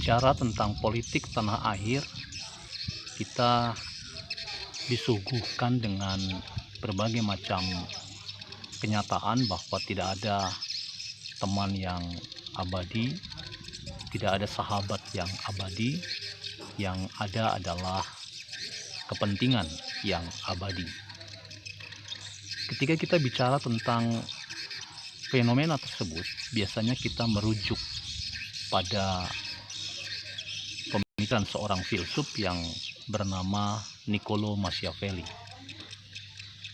Bicara tentang politik tanah air, kita disuguhkan dengan berbagai macam kenyataan bahwa tidak ada teman yang abadi, tidak ada sahabat yang abadi, yang ada adalah kepentingan yang abadi. Ketika kita bicara tentang fenomena tersebut, biasanya kita merujuk pada pemikiran seorang filsuf yang bernama Niccolo Machiavelli.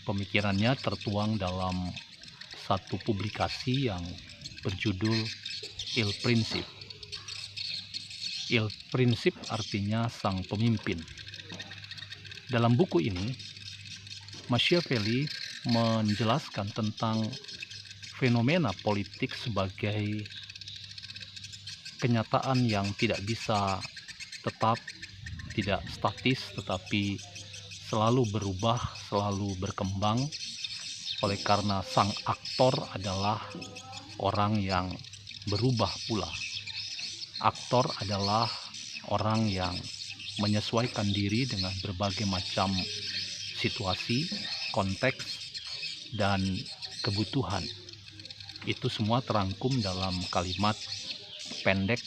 Pemikirannya tertuang dalam satu publikasi yang berjudul Il Principe. Il Principe artinya sang pemimpin. Dalam buku ini, Machiavelli menjelaskan tentang fenomena politik sebagai kenyataan yang tidak bisa tetap, tidak statis, tetapi selalu berubah, selalu berkembang, oleh karena sang aktor adalah orang yang berubah pula. Aktor adalah orang yang menyesuaikan diri dengan berbagai macam situasi, konteks, dan kebutuhan. Itu semua terangkum dalam kalimat pendek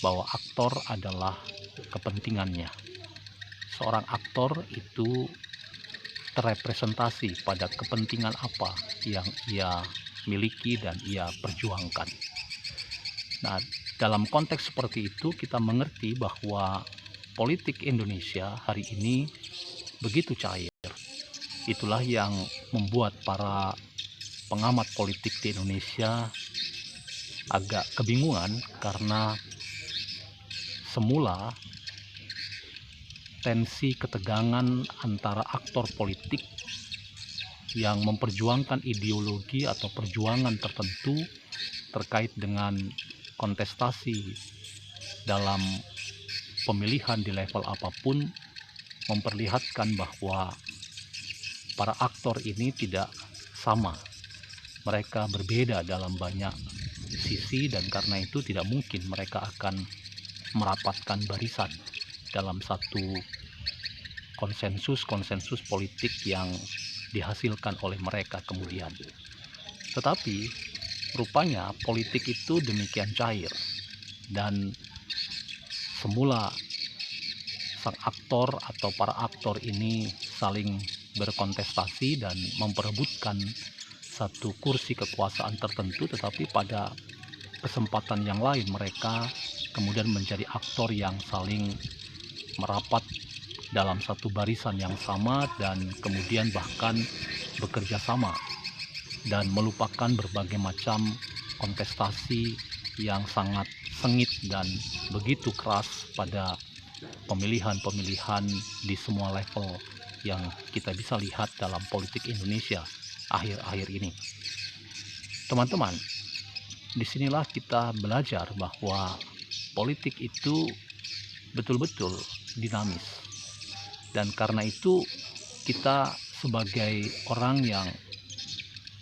bahwa aktor adalah kepentingannya. Seorang aktor itu terrepresentasi pada kepentingan apa yang ia miliki dan ia perjuangkan. Nah, dalam konteks seperti itu kita mengerti bahwa politik Indonesia hari ini begitu cair. Itulah yang membuat para pengamat politik di Indonesia agak kebingungan, karena semula tensi ketegangan antara aktor politik yang memperjuangkan ideologi atau perjuangan tertentu terkait dengan kontestasi dalam pemilihan di level apapun memperlihatkan bahwa para aktor ini tidak sama. Mereka berbeda dalam banyak sisi, dan karena itu tidak mungkin mereka akan merapatkan barisan dalam satu konsensus politik yang dihasilkan oleh mereka kemudian. Tetapi rupanya politik itu demikian cair, dan semula sang aktor atau para aktor ini saling berkontestasi dan memperebutkan satu kursi kekuasaan tertentu, tetapi pada kesempatan yang lain mereka kemudian menjadi aktor yang saling merapat dalam satu barisan yang sama, dan kemudian bahkan bekerja sama dan melupakan berbagai macam kontestasi yang sangat sengit dan begitu keras pada pemilihan-pemilihan di semua level yang kita bisa lihat dalam politik Indonesia akhir-akhir ini. Teman-teman, disinilah kita belajar bahwa politik itu betul-betul dinamis, dan karena itu kita sebagai orang yang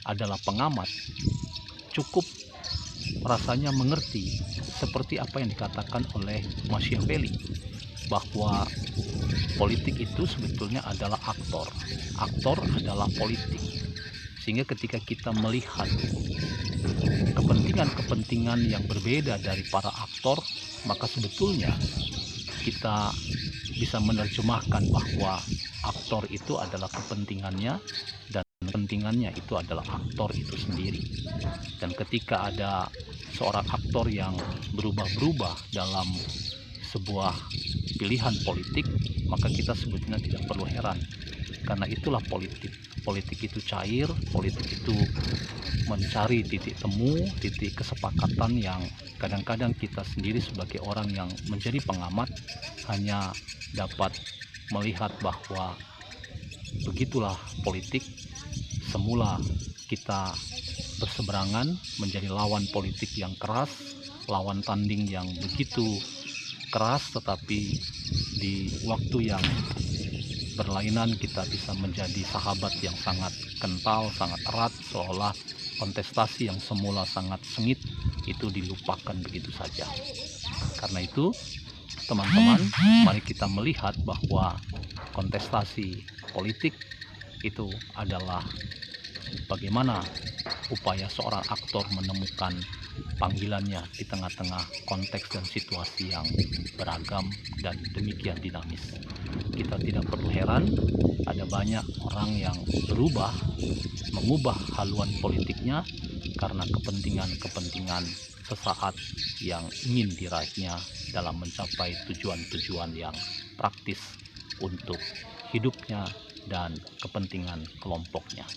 adalah pengamat cukup rasanya mengerti seperti apa yang dikatakan oleh Machiavelli, bahwa politik itu sebetulnya adalah aktor. Aktor adalah politik. Sehingga ketika kita melihat kepentingan-kepentingan yang berbeda dari para aktor, maka sebetulnya kita bisa menerjemahkan bahwa aktor itu adalah kepentingannya, dan kepentingannya itu adalah aktor itu sendiri. Dan ketika ada seorang aktor yang berubah-berubah dalam sebuah pilihan politik, maka kita sebetulnya tidak perlu heran, karena itulah politik. Politik itu cair, politik itu mencari titik temu, titik kesepakatan yang kadang-kadang kita sendiri sebagai orang yang menjadi pengamat hanya dapat melihat bahwa begitulah politik. Semula kita berseberangan menjadi lawan politik yang keras, lawan tanding yang begitu keras, tetapi di waktu yang berlainan kita bisa menjadi sahabat yang sangat kental, sangat erat, seolah kontestasi yang semula sangat sengit itu dilupakan begitu saja. Karena itu, teman-teman, mari kita melihat bahwa kontestasi politik itu adalah bagaimana upaya seorang aktor menemukan panggilannya di tengah-tengah konteks dan situasi yang beragam dan demikian dinamis. Kita tidak perlu heran ada banyak orang yang mengubah haluan politiknya karena kepentingan-kepentingan sesaat yang ingin diraihnya dalam mencapai tujuan-tujuan yang praktis untuk hidupnya dan kepentingan kelompoknya.